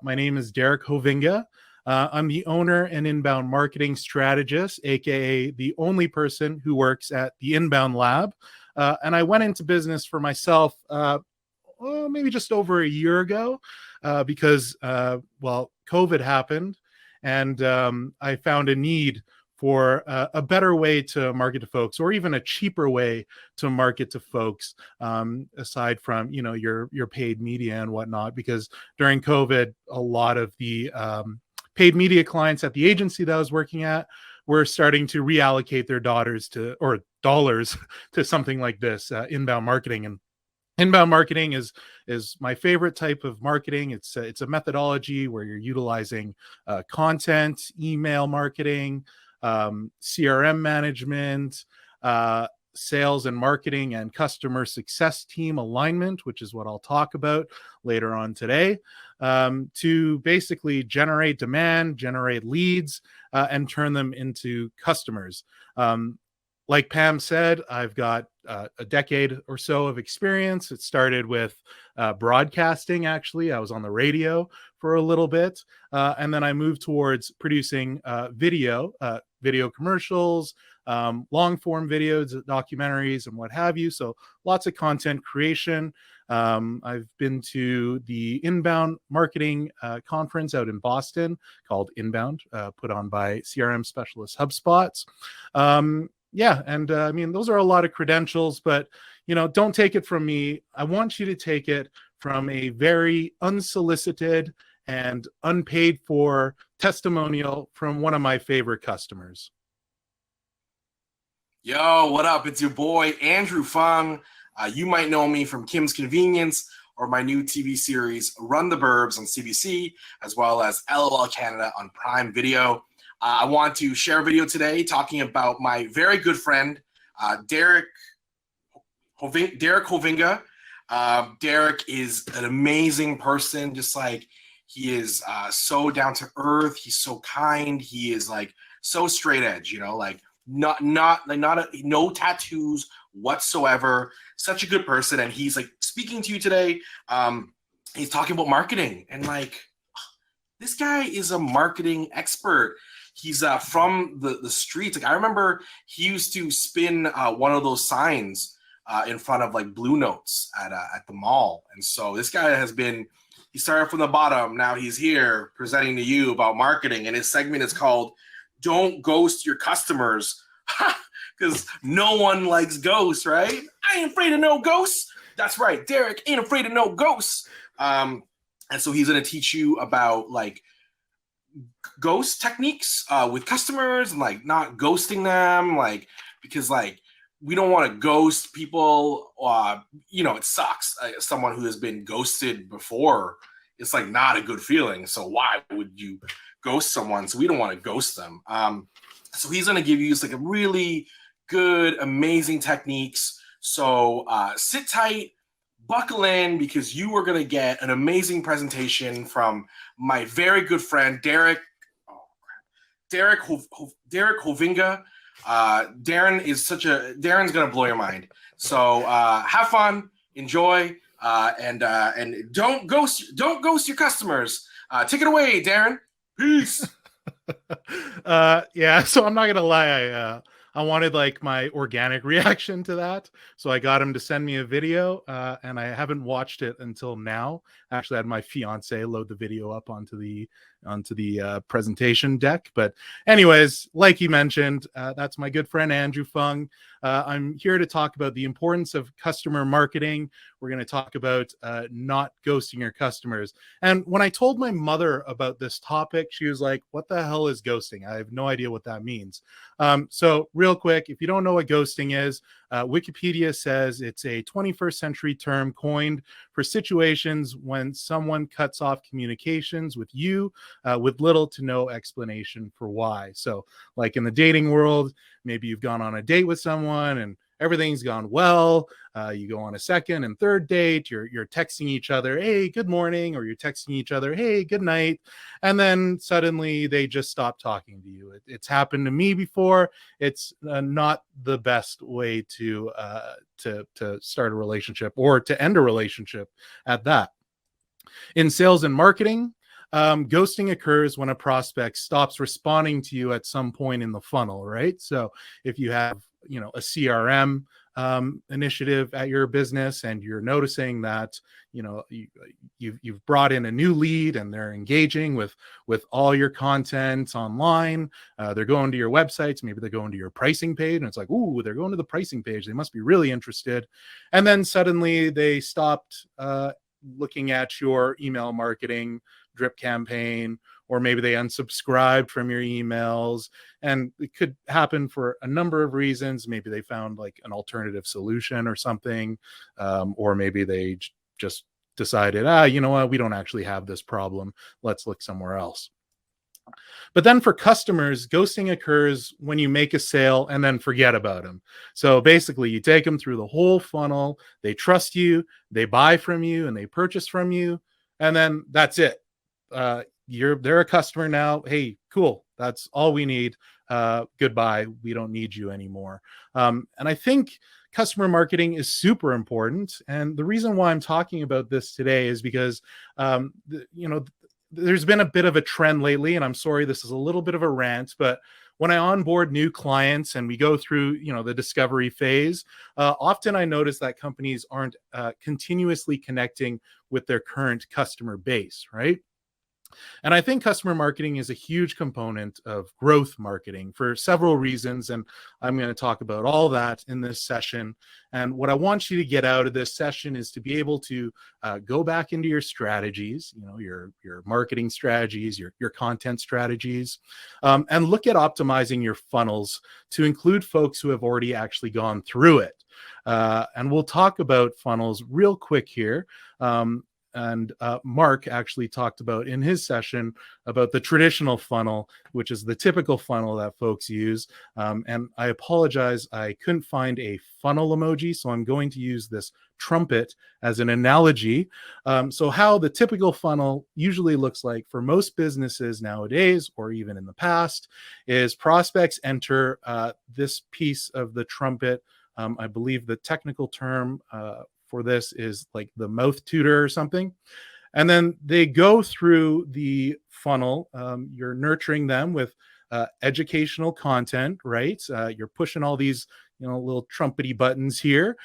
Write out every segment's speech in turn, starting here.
My name is Derek Hovinga. I'm the owner and inbound marketing strategist, aka the only person who works at the Inbound Lab. And I went into business for myself maybe just over a year ago because, COVID happened, and I found a need for a better way to market to folks, or even a cheaper way to market to folks, aside from your paid media and whatnot. Because during COVID, a lot of the paid media clients at the agency that I was working at were starting to reallocate their dollars to something like this, inbound marketing. And inbound marketing is my favorite type of marketing. It's a methodology where you're utilizing content, email marketing, CRM management, sales and marketing, and customer success team alignment, which is what I'll talk about later on today, to basically generate demand, generate leads, and turn them into customers. Like Pam said, I've got a decade or so of experience. It started with broadcasting, actually. I was on the radio for a little bit. And then I moved towards producing video commercials, long form videos, documentaries, and what have you. So lots of content creation. I've been to the Inbound Marketing Conference out in Boston called Inbound, put on by CRM specialist HubSpots. Those are a lot of credentials, but don't take it from me. I want you to take it from a very unsolicited and unpaid for testimonial from one of my favorite customers. Yo, what up? It's your boy, Andrew Fung. You might know me from Kim's Convenience or my new TV series, Run the Burbs on CBC, as well as LOL Canada on Prime Video. I want to share a video today talking about my very good friend, Derek Hovinga. Derek is an amazing person. Just like he is so down to earth. He's so kind. He is like so straight edge, no tattoos whatsoever. Such a good person. And he's like speaking to you today. He's talking about marketing, and like, this guy is a marketing expert. He's from the streets. Like, I remember he used to spin one of those signs in front of like Blue Notes at the mall. And so this guy he started from the bottom. Now he's here presenting to you about marketing. And his segment is called Don't Ghost Your Customers. Because no one likes ghosts, right? I ain't afraid of no ghosts. That's right. Derek ain't afraid of no ghosts. And so he's going to teach you about like ghost techniques with customers, and like not ghosting them, like, because like we don't want to ghost people. It sucks. Someone who has been ghosted before, it's like not a good feeling. So why would you ghost someone? So we don't want to ghost them. So he's going to give you like a really good, amazing techniques. So sit tight, buckle in, because you are going to get an amazing presentation from my very good friend, Derek Hovinga. Darren's going to blow your mind. So have fun, enjoy, and don't ghost your customers. Take it away, Darren. Peace. So I'm not gonna lie, I wanted like my organic reaction to that, so I got him to send me a video, and I haven't watched it until now. Actually, I had my fiance load the video up onto the presentation deck. But anyways, like he mentioned, that's my good friend Andrew Fung. I'm here to talk about the importance of customer marketing. We're going to talk about not ghosting your customers. And when I told my mother about this topic, she was like, what the hell is ghosting? I have no idea what that means. So real quick, if you don't know what ghosting is, Wikipedia says it's a 21st century term coined for situations when someone cuts off communications with you with little to no explanation for why. So like in the dating world, maybe you've gone on a date with someone and everything's gone well. You go on a second and third date, you're texting each other, hey, good morning, or you're texting each other, hey, good night. And then suddenly they just stop talking to you. It's happened to me before. It's not the best way to start a relationship or to end a relationship at that. In sales and marketing, Ghosting occurs when a prospect stops responding to you at some point in the funnel, right? So if you have, a CRM initiative at your business, and you're noticing that, you've brought in a new lead and they're engaging with all your content online. They're going to your websites, maybe they're going to your pricing page, and it's like, ooh, they're going to the pricing page, they must be really interested. And then suddenly they stopped looking at your email marketing drip campaign, or maybe they unsubscribed from your emails. And it could happen for a number of reasons. Maybe they found like an alternative solution or something, or maybe they just decided, you know what, we don't actually have this problem, let's look somewhere else. But then for customers, ghosting occurs when you make a sale and then forget about them. So basically, you take them through the whole funnel, they trust you, they buy from you, and they purchase from you, and then that's it. They're a customer now. Hey, cool, that's all we need. Goodbye, we don't need you anymore. And I think customer marketing is super important. And the reason why I'm talking about this today is because there's been a bit of a trend lately, and I'm sorry, this is a little bit of a rant, but when I onboard new clients and we go through, the discovery phase, often I notice that companies aren't continuously connecting with their current customer base, right? And I think customer marketing is a huge component of growth marketing for several reasons. And I'm going to talk about all that in this session. And what I want you to get out of this session is to be able to go back into your strategies, your marketing strategies, your content strategies, and look at optimizing your funnels to include folks who have already actually gone through it. And we'll talk about funnels real quick here. And Mark actually talked about in his session about the traditional funnel, which is the typical funnel that folks use. And I apologize, I couldn't find a funnel emoji, so I'm going to use this trumpet as an analogy. So how the typical funnel usually looks like for most businesses nowadays, or even in the past, is prospects enter this piece of the trumpet. I believe the technical term for this is like the mouth tutor or something. And then they go through the funnel. You're nurturing them with educational content, right? You're pushing all these, little trumpety buttons here.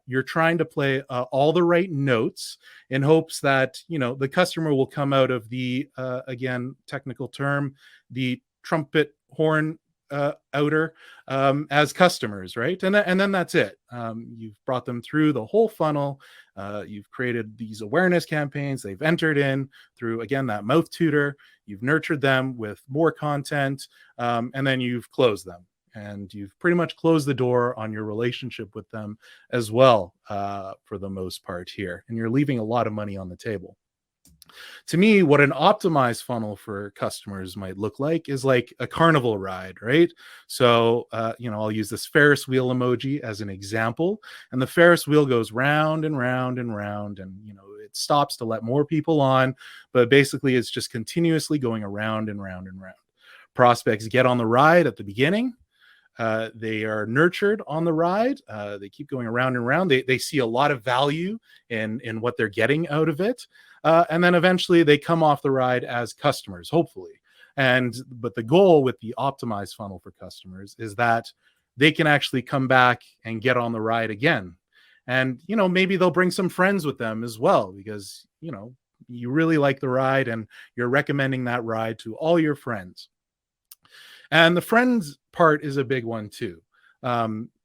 You're trying to play all the right notes in hopes that, the customer will come out of the, again, technical term, the trumpet horn outer as customers, right? And then that's it. You've brought them through the whole funnel. You've created these awareness campaigns. They've entered in through, again, that mouth tutor. You've nurtured them with more content, and then you've closed them. And you've pretty much closed the door on your relationship with them as well, for the most part here. And you're leaving a lot of money on the table. To me, what an optimized funnel for customers might look like is like a carnival ride, right? So, I'll use this Ferris wheel emoji as an example. And the Ferris wheel goes round and round and round, and, it stops to let more people on. But basically, it's just continuously going around and round and round. Prospects get on the ride at the beginning. They are nurtured on the ride. They keep going around and around. They see a lot of value in what they're getting out of it. And then eventually they come off the ride as customers, hopefully. But the goal with the optimized funnel for customers is that they can actually come back and get on the ride again. And, maybe they'll bring some friends with them as well, because, you really like the ride and you're recommending that ride to all your friends. And the friends part is a big one too,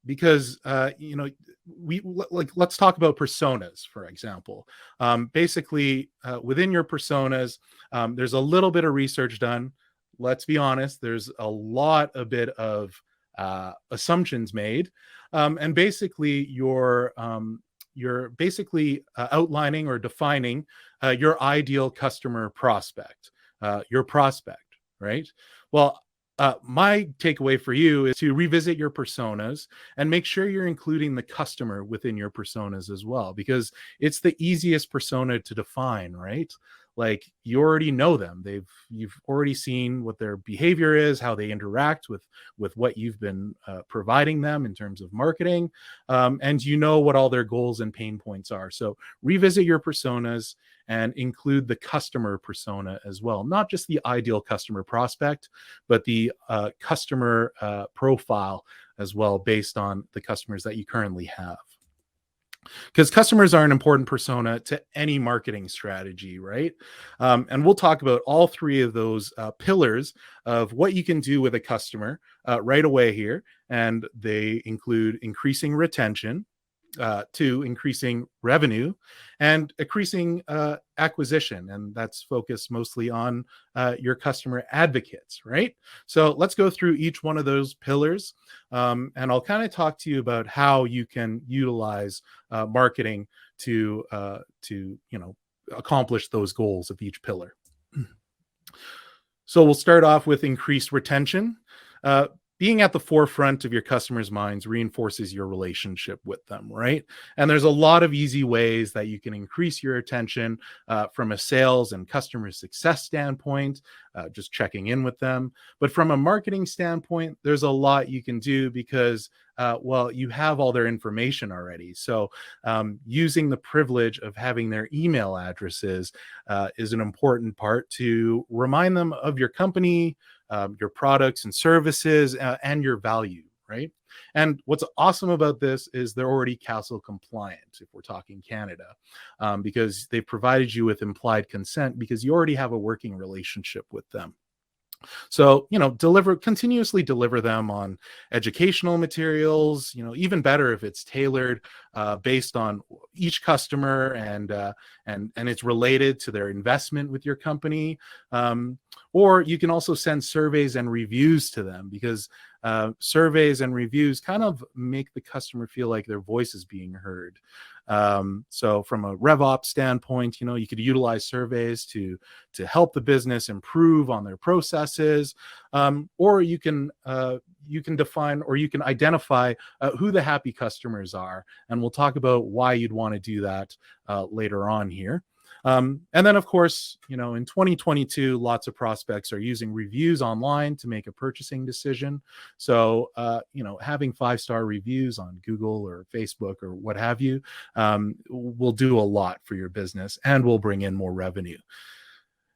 because let's talk about personas, for example. Basically, within your personas, there's a little bit of research done. Let's be honest, there's a bit of assumptions made, and basically you're basically outlining or defining your ideal customer prospect, your prospect, right? Well, my takeaway for you is to revisit your personas and make sure you're including the customer within your personas as well, because it's the easiest persona to define, right? Like, you already know them. You've already seen what their behavior is, how they interact with what you've been providing them in terms of marketing, and what all their goals and pain points are. So revisit your personas and include the customer persona as well, not just the ideal customer prospect, but the customer profile as well, based on the customers that you currently have. Because customers are an important persona to any marketing strategy, right? And we'll talk about all three of those pillars of what you can do with a customer right away here. And they include increasing retention, to increasing revenue, and increasing acquisition. And that's focused mostly on your customer advocates, right? So let's go through each one of those pillars. And I'll kind of talk to you about how you can utilize marketing to accomplish those goals of each pillar. So we'll start off with increased retention. Being at the forefront of your customers' minds reinforces your relationship with them, right? And there's a lot of easy ways that you can increase your attention from a sales and customer success standpoint, just checking in with them. But from a marketing standpoint, there's a lot you can do because, well, you have all their information already. So using the privilege of having their email addresses is an important part to remind them of your company, your products and services, and your value, right? And what's awesome about this is they're already Castle compliant, if we're talking Canada, because they've provided you with implied consent because you already have a working relationship with them. So, continuously deliver them on educational materials, even better if it's tailored based on each customer and it's related to their investment with your company. Or you can also send surveys and reviews to them because surveys and reviews kind of make the customer feel like their voice is being heard. So from a RevOps standpoint, you could utilize surveys to help the business improve on their processes, or you can define or you can identify who the happy customers are, and we'll talk about why you'd want to do that later on here. And then, of course, in 2022, lots of prospects are using reviews online to make a purchasing decision. So, having 5-star reviews on Google or Facebook or what have you will do a lot for your business and will bring in more revenue.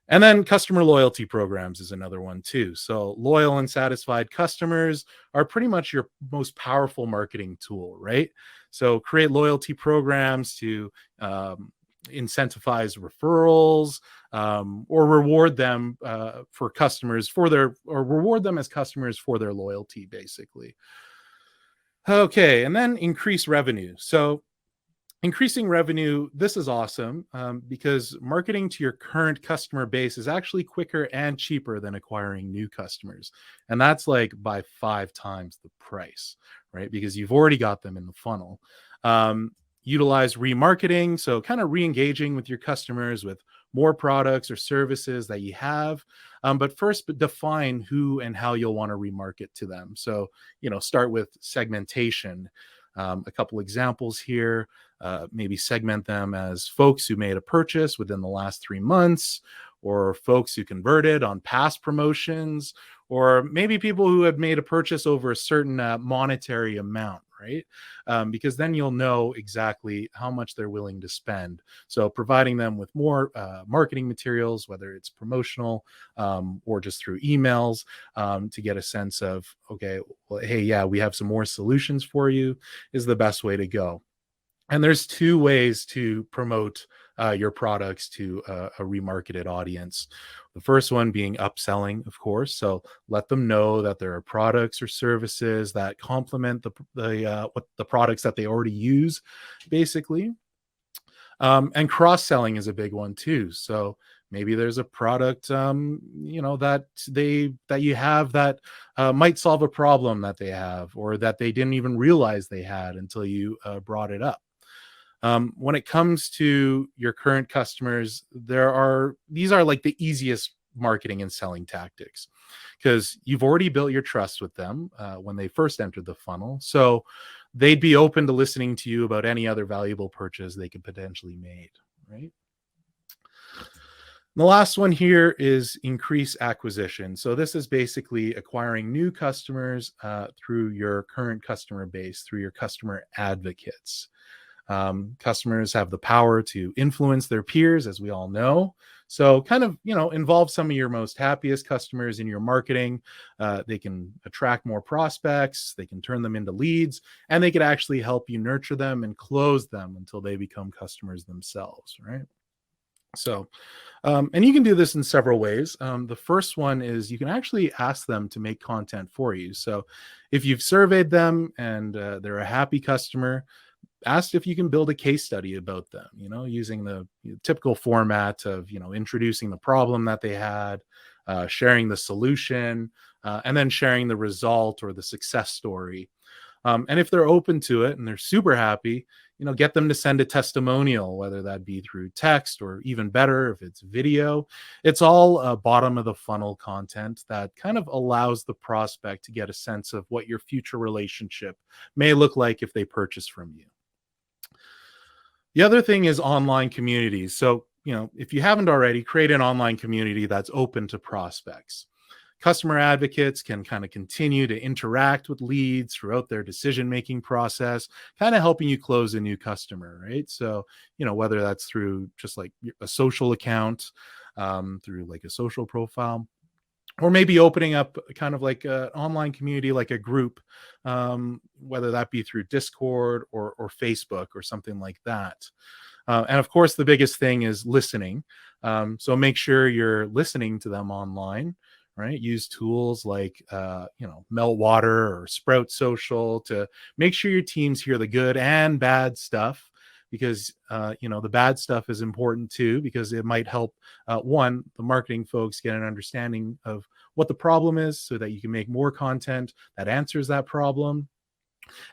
And then customer loyalty programs is another one too. So loyal and satisfied customers are pretty much your most powerful marketing tool, right? So create loyalty programs to incentivize referrals or reward them reward them as customers for their loyalty, basically. Okay, and then increase revenue. So increasing revenue, this is awesome because marketing to your current customer base is actually quicker and cheaper than acquiring new customers. And that's like by 5 times the price, right? Because you've already got them in the funnel. Utilize remarketing, so kind of re-engaging with your customers with more products or services that you have. But first, define who and how you'll want to remarket to them. So, start with segmentation. A couple examples here. Maybe segment them as folks who made a purchase within the last 3 months, or folks who converted on past promotions, or maybe people who had made a purchase over a certain monetary amount, right? Because then you'll know exactly how much they're willing to spend. So providing them with more marketing materials, whether it's promotional or just through emails, to get a sense of, okay, well, hey, yeah, we have some more solutions for you, is the best way to go. And there's 2 ways to promote your products to a remarketed audience. The first one being upselling, of course. So let them know that there are products or services that complement the products that they already use, basically. And cross-selling is a big one too. So maybe there's a product, that you have that might solve a problem that they have, or that they didn't even realize they had until you brought it up. When it comes to your current customers, these are like the easiest marketing and selling tactics because you've already built your trust with them when they first entered the funnel. So they'd be open to listening to you about any other valuable purchase they could potentially make, right? The last one here is increase acquisition. So this is basically acquiring new customers through your current customer base, through your customer advocates. Customers have the power to influence their peers, as we all know. So kind of, involve some of your most happiest customers in your marketing. They can attract more prospects, they can turn them into leads, and they could actually help you nurture them and close them until they become customers themselves, right? So, and you can do this in several ways. The first one is you can actually ask them to make content for you. So, if you've surveyed them and they're a happy customer, asked if you can build a case study about them, using the typical format of, introducing the problem that they had, sharing the solution, and then sharing the result or the success story. And if they're open to it and they're super happy, get them to send a testimonial, whether that be through text or even better, if it's video. It's all bottom of the funnel content that kind of allows the prospect to get a sense of what your future relationship may look like if they purchase from you. The other thing is online communities. So, if you haven't already, create an online community that's open to prospects. Customer advocates can kind of continue to interact with leads throughout their decision-making process, kind of helping you close a new customer, right? So, whether that's through just like a social account, through like a social profile, or maybe opening up kind of like an online community, like a group, whether that be through Discord or Facebook or something like that. And of course, the biggest thing is listening. So make sure you're listening to them online, right? Use tools like, Meltwater or Sprout Social to make sure your teams hear the good and bad stuff, because, the bad stuff is important too, because it might help, one, the marketing folks get an understanding of what the problem is so that you can make more content that answers that problem.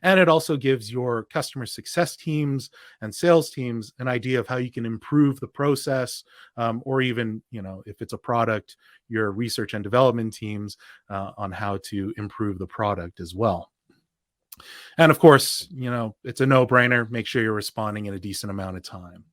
And it also gives your customer success teams and sales teams an idea of how you can improve the process, or even, if it's a product, your research and development teams on how to improve the product as well. And of course, it's a no-brainer. Make sure you're responding in a decent amount of time.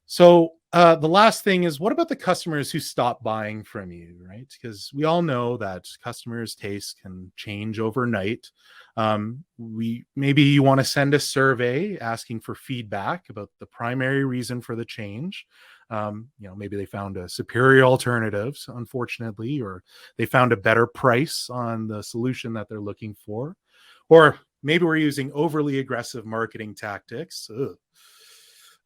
So the last thing is, what about the customers who stop buying from you, right? Because we all know that customers' tastes can change overnight. Maybe you want to send a survey asking for feedback about the primary reason for the change. Maybe they found a superior alternatives, unfortunately, or they found a better price on the solution that they're looking for, or maybe we're using overly aggressive marketing tactics.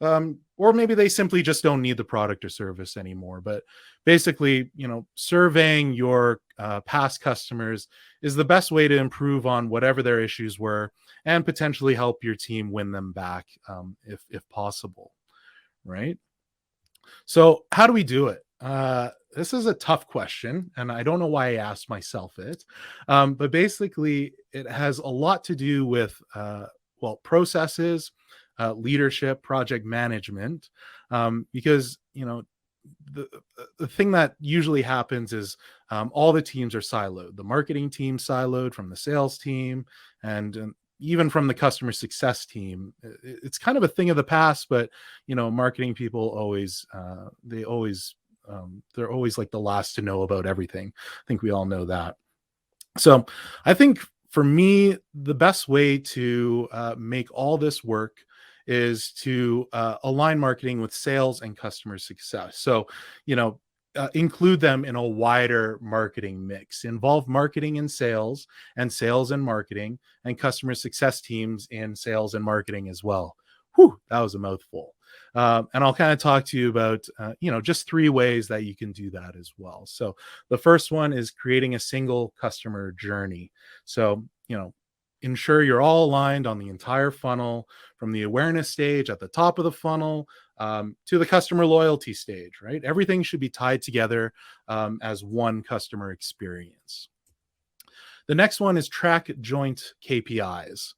Or maybe they simply just don't need the product or service anymore. But basically, surveying your past customers is the best way to improve on whatever their issues were and potentially help your team win them back, if possible, right? So how do we do it? This is a tough question, and I don't know why I asked myself it. But basically, it has a lot to do with, processes, leadership, project management, because the thing that usually happens is, all the teams are siloed. The marketing team siloed from the sales team, and even from the customer success team. It's kind of a thing of the past, but marketing people always they're always like the last to know about everything. I think we all know that. So I think for me, the best way to make all this work is to align marketing with sales and customer success. So, include them in a wider marketing mix. Involve marketing and sales and marketing, and customer success teams in sales and marketing as well. Whew, that was a mouthful. And I'll kind of talk to you about, just 3 ways that you can do that as well. So the first one is creating a single customer journey. So, ensure you're all aligned on the entire funnel, from the awareness stage at the top of the funnel to the customer loyalty stage, right? Everything should be tied together as one customer experience. The next one is track joint KPIs.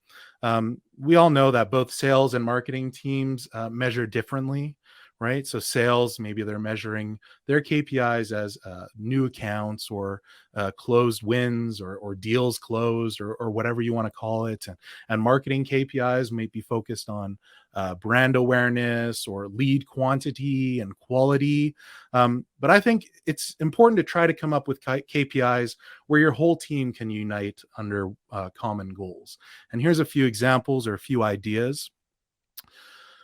We all know that both sales and marketing teams measure differently, right? So sales, maybe they're measuring their KPIs as new accounts or closed wins or deals closed or whatever you want to call it. And marketing KPIs may be focused on brand awareness or lead quantity and quality. But I think it's important to try to come up with KPIs where your whole team can unite under common goals. And here's a few examples or a few ideas.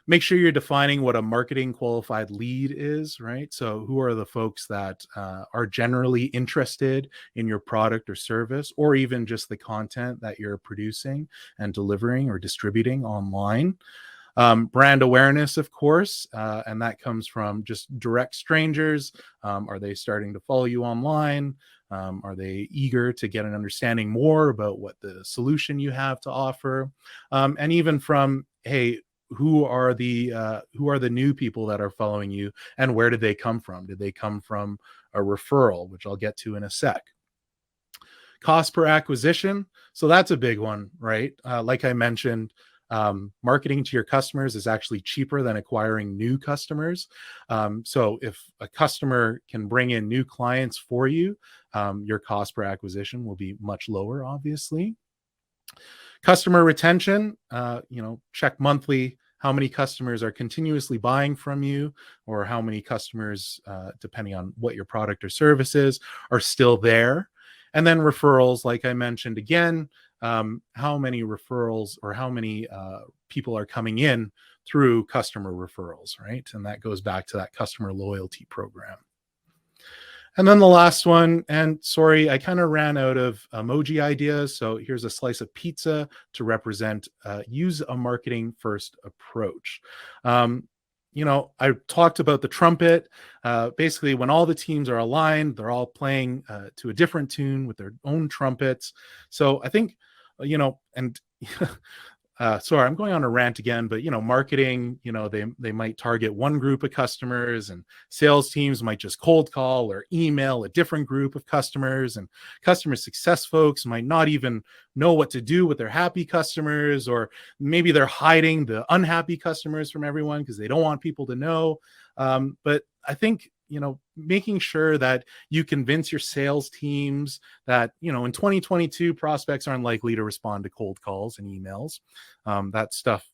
Make sure you're defining what a marketing qualified lead is, right? So who are the folks that are generally interested in your product or service, or even just the content that you're producing and delivering or distributing online. Brand awareness, of course, and that comes from just direct strangers. Are they starting to follow you online? Are they eager to get an understanding more about what the solution you have to offer? And even from, hey, who are the new people that are following you, and where did they come from? Did they come from a referral, which I'll get to in a sec? Cost per acquisition. So that's a big one, right? Like I mentioned, marketing to your customers is actually cheaper than acquiring new customers. So if a customer can bring in new clients for you, your cost per acquisition will be much lower, obviously. Customer retention, check monthly how many customers are continuously buying from you, or how many customers, depending on what your product or service is, are still there. And then referrals, like I mentioned again, how many referrals or how many people are coming in through customer referrals, right? And that goes back to that customer loyalty program. And then the last one, and sorry, I kind of ran out of emoji ideas. So here's a slice of pizza to represent use a marketing first approach. I talked about the trumpet. Basically, when all the teams are aligned, they're all playing to a different tune with their own trumpets. So I think, and sorry, I'm going on a rant again, but marketing, they might target one group of customers, and sales teams might just cold call or email a different group of customers, and customer success folks might not even know what to do with their happy customers, or maybe they're hiding the unhappy customers from everyone because they don't want people to know. But I think making sure that you convince your sales teams that, in 2022, prospects aren't likely to respond to cold calls and emails. That stuff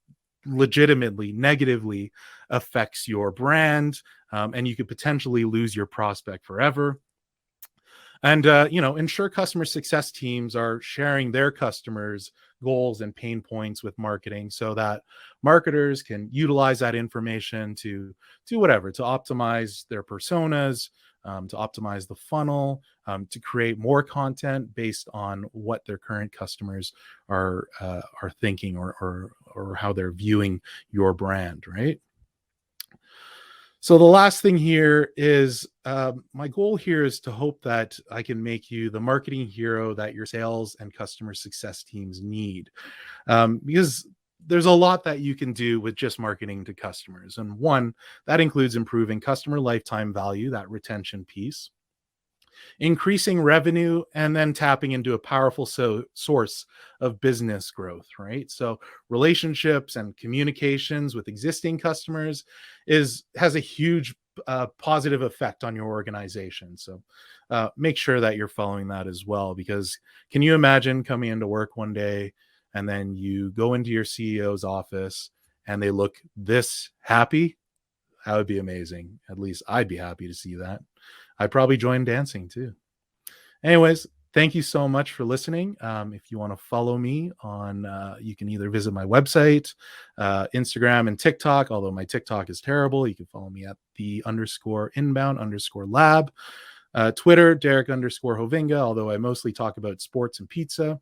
legitimately negatively affects your brand, and you could potentially lose your prospect forever. And ensure customer success teams are sharing their customers' goals and pain points with marketing, so that marketers can utilize that information to do whatever, to optimize their personas, to optimize the funnel, to create more content based on what their current customers are thinking, or how they're viewing your brand, right? So the last thing here is, my goal here is to hope that I can make you the marketing hero that your sales and customer success teams need, because there's a lot that you can do with just marketing to customers. And one, that includes improving customer lifetime value, that retention piece, increasing revenue, and then tapping into a powerful source of business growth, right? So relationships and communications with existing customers has a huge positive effect on your organization. So make sure that you're following that as well, because can you imagine coming into work one day and then you go into your CEO's office and they look this happy? That would be amazing. At least I'd be happy to see that. I'd probably join dancing too. Anyways, thank you so much for listening. If you want to follow me on, you can either visit my website, Instagram, and TikTok, although my TikTok is terrible. You can follow me at _inbound_lab. Twitter, Derek_Hovinga, although I mostly talk about sports and pizza.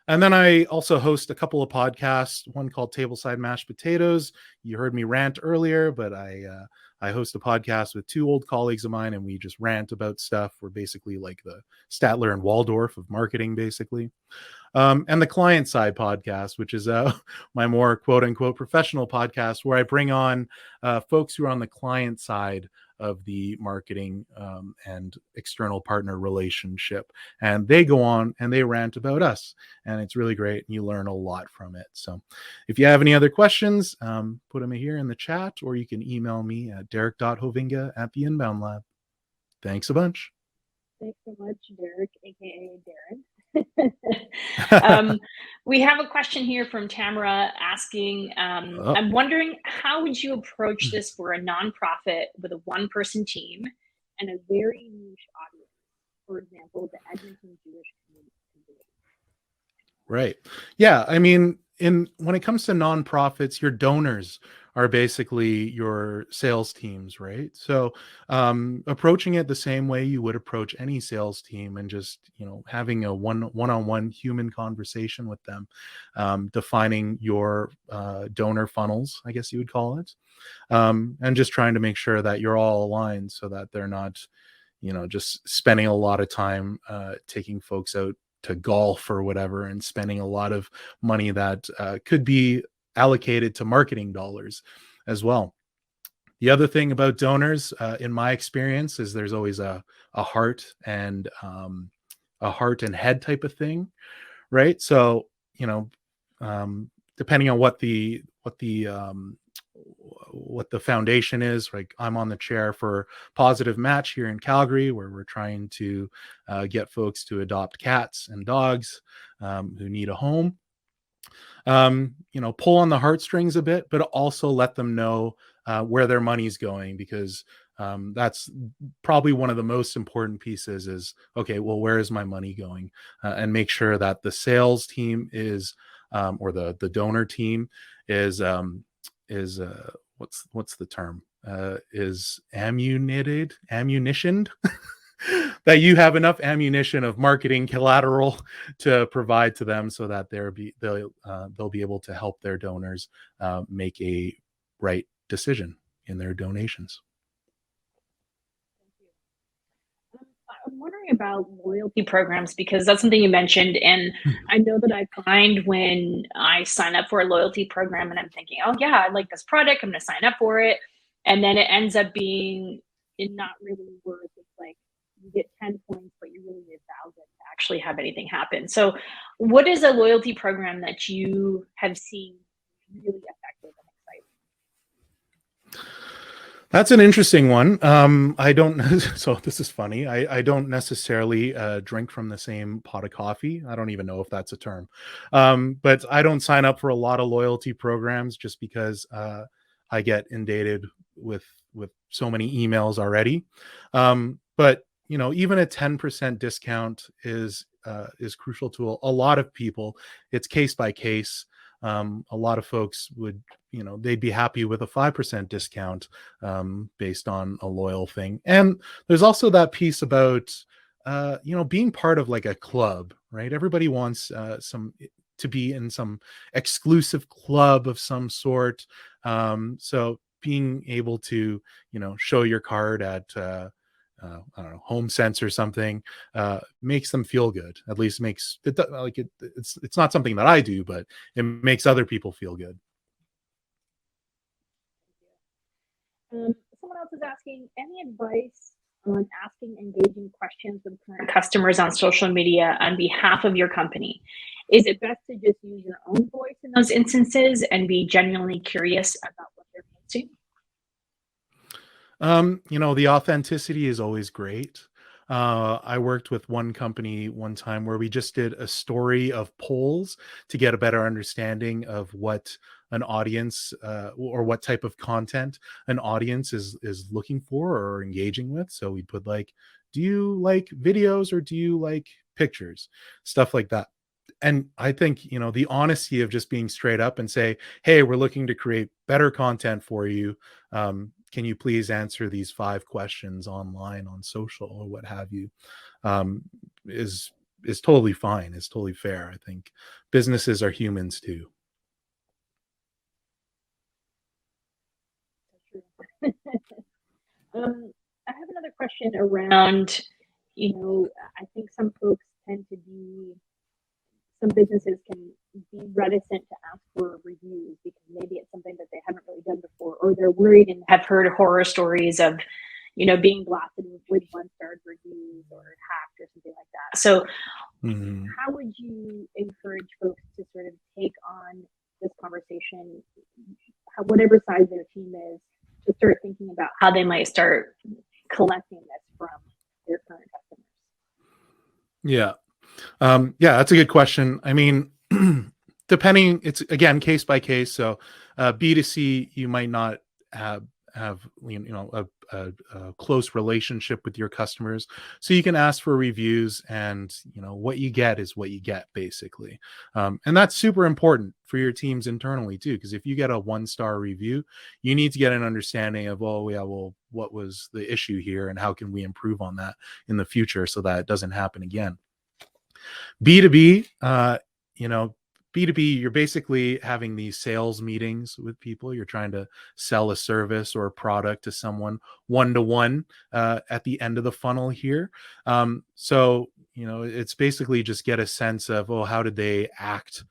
And then I also host a couple of podcasts, one called Tableside Mashed Potatoes. You heard me rant earlier, but I host a podcast with two old colleagues of mine, and we just rant about stuff. We're basically like the Statler and Waldorf of marketing, basically. And the Client Side podcast, which is my more quote unquote professional podcast, where I bring on folks who are on the client side of the marketing and external partner relationship. And they go on and they rant about us. And it's really great. And you learn a lot from it. So if you have any other questions, put them here in the chat, or you can email me at derek.hovinga@theinboundlab. Thanks a bunch. Thanks so much, Derek, aka Darren. We have a question here from Tamara asking, I'm wondering, how would you approach this for a nonprofit with a one-person team and a very niche audience? For example, the Edmonton Jewish community. Right. Yeah. I mean, when it comes to nonprofits, your donors are basically your sales teams, right? So approaching it the same way you would approach any sales team, and just, having a one-on-one human conversation with them, defining your donor funnels, I guess you would call it, and just trying to make sure that you're all aligned, so that they're not, just spending a lot of time taking folks out to golf or whatever, and spending a lot of money that could be allocated to marketing dollars as well. The other thing about donors, in my experience, is there's always a heart and head type of thing, right? So, depending on what the foundation is, like I'm on the chair for Positive Match here in Calgary, where we're trying to get folks to adopt cats and dogs who need a home. Pull on the heartstrings a bit, but also let them know where their money's going, because that's probably one of the most important pieces is, okay, well, where is my money going? And make sure that the sales team is, or the donor team is what's the term? Is ammunitioned that you have enough ammunition of marketing collateral to provide to them, so that they'll be able to help their donors make a right decision in their donations. I'm wondering about loyalty programs, because that's something you mentioned. And I know that I find when I sign up for a loyalty program and I'm thinking, oh yeah, I like this product, I'm going to sign up for it. And then it ends up being not really worth it. Like you get 10 points, but you really need 1,000 to actually have anything happen. So what is a loyalty program that you have seen really effective and exciting? That's an interesting one. I don't. So this is funny. I don't necessarily drink from the same pot of coffee. I don't even know if that's a term. But I don't sign up for a lot of loyalty programs, just because I get inundated with so many emails already. But even a 10% discount is crucial to a lot of people. It's case by case. A lot of folks would, they'd be happy with a 5% discount based on a loyal thing. And there's also that piece about, being part of like a club, right? Everybody wants to be in some exclusive club of some sort. So being able to, show your card at, I don't know, Home Sense or something, makes them feel good. At least makes it like it's not something that I do, but it makes other people feel good. Someone else is asking, any advice on asking engaging questions with current customers on social media on behalf of your company? Is it best to just use your own voice in those instances and be genuinely curious about what they're posting? The authenticity is always great. I worked with one company one time where we just did a story of polls to get a better understanding of what an audience or what type of content an audience is looking for or engaging with. So we put like, do you like videos or do you like pictures? Stuff like that. And I think, the honesty of just being straight up and say, hey, we're looking to create better content for you. Can you please answer these 5 questions online on social or what have you? Is totally fine. It's totally fair. I think businesses are humans too. I have another question around, I think some folks tend to be, some businesses can be reticent to ask for reviews because maybe it's something that they haven't really done before, or they're worried and have heard horror stories of, being blasted with 1-star reviews or hacked or something like that. So how would you encourage folks to sort of take on this conversation, whatever size their team is, to start thinking about how they might start collecting this from their current customers? Yeah. Yeah, that's a good question. I mean, depending, it's again case by case. So B2C, you might not have a close relationship with your customers, so you can ask for reviews, and what you get is what you get, basically. And that's super important for your teams internally too, because if you get a 1-star review, you need to get an understanding of, oh yeah, well, what was the issue here and how can we improve on that in the future so that it doesn't happen again. B2B, B2B, you're basically having these sales meetings with people. You're trying to sell a service or a product to someone one-to-one at the end of the funnel here. So, it's basically just get a sense of, oh, how did they act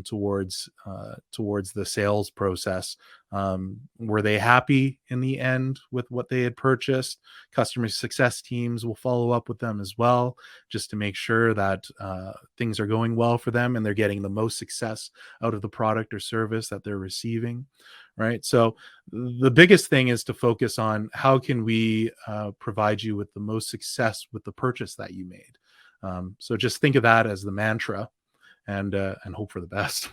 towards the sales process? Were they happy in the end with what they had purchased? Customer success teams will follow up with them as well, just to make sure that things are going well for them and they're getting the most success out of the product or service that they're receiving, right? So the biggest thing is to focus on how can we provide you with the most success with the purchase that you made. So just think of that as the mantra, and hope for the best.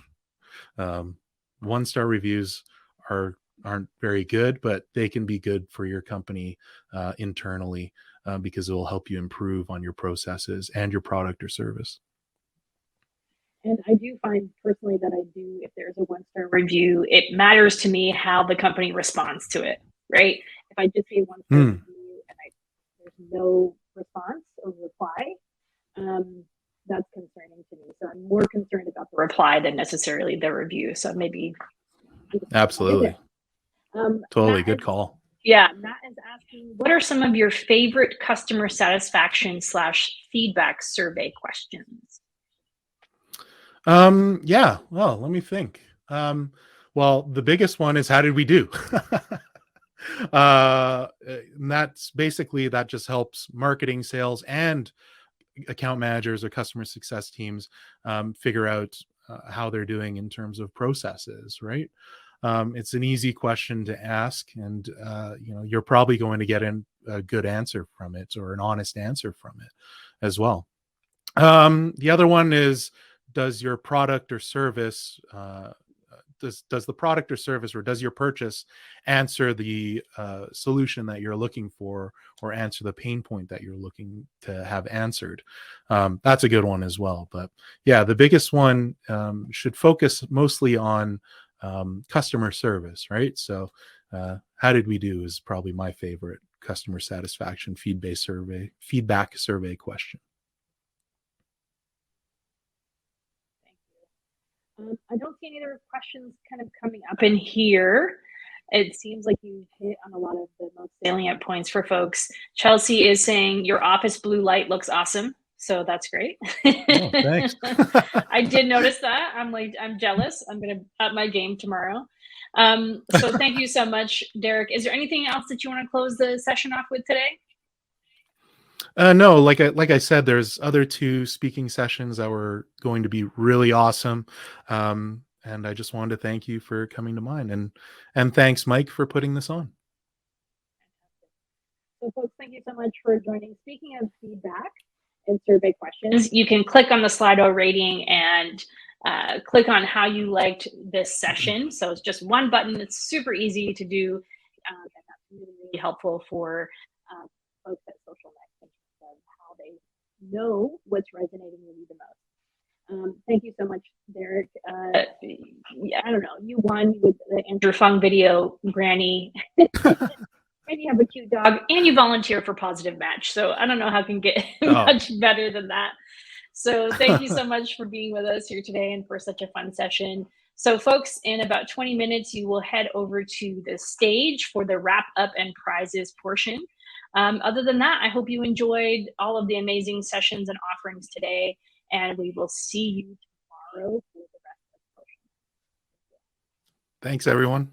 1-star reviews aren't very good, but they can be good for your company internally, because it will help you improve on your processes and your product or service. And I do find personally that if there's a 1-star review, it matters to me how the company responds to it, right? If I just say 1-star review and there's no response or reply, that's concerning to me. So I'm more concerned about the reply than necessarily the review. So maybe. Absolutely. Totally good call. Yeah. Matt is asking, what are some of your favorite customer satisfaction / feedback survey questions? Yeah. Well, let me think. Well, the biggest one is, how did we do? And that's basically, that just helps marketing, sales, and account managers or customer success teams figure out how they're doing in terms of processes, right? It's an easy question to ask, and you're probably going to get a good answer from it, or an honest answer from it as well. The other one is, does your product or service does the product or service, or does your purchase answer the solution that you're looking for, or answer the pain point that you're looking to have answered? That's a good one as well. But yeah, the biggest one should focus mostly on customer service, right? So how did we do is probably my favorite customer satisfaction feedback survey question. I don't see any other questions kind of coming up in here. It seems like you hit on a lot of the most salient points for folks. Chelsea is saying your office blue light looks awesome. So that's great. Oh, thanks. I did notice that. I'm jealous. I'm going to up my game tomorrow. So thank you so much, Derek. Is there anything else that you want to close the session off with today? No, like I said, there's other 2 speaking sessions that were going to be really awesome. And I just wanted to thank you for coming to mine, and thanks, Mike, for putting this on. So folks, thank you so much for joining. Speaking of feedback and survey questions, you can click on the Slido rating and click on how you liked this session. So it's just one button. It's super easy to do. And that's really, really helpful for folks at Social Next, in terms of how they know what's resonating with you the most. Thank you so much, Derek. Yeah, I don't know. You won with the Andrew Fung video, Granny. And you have a cute dog, and you volunteer for Positive Match. So I don't know how it can get much better than that. So thank you so much for being with us here today and for such a fun session. So folks, in about 20 minutes, you will head over to the stage for the wrap up and prizes portion. Other than that, I hope you enjoyed all of the amazing sessions and offerings today, and we will see you tomorrow for the rest of the session. Thanks, everyone.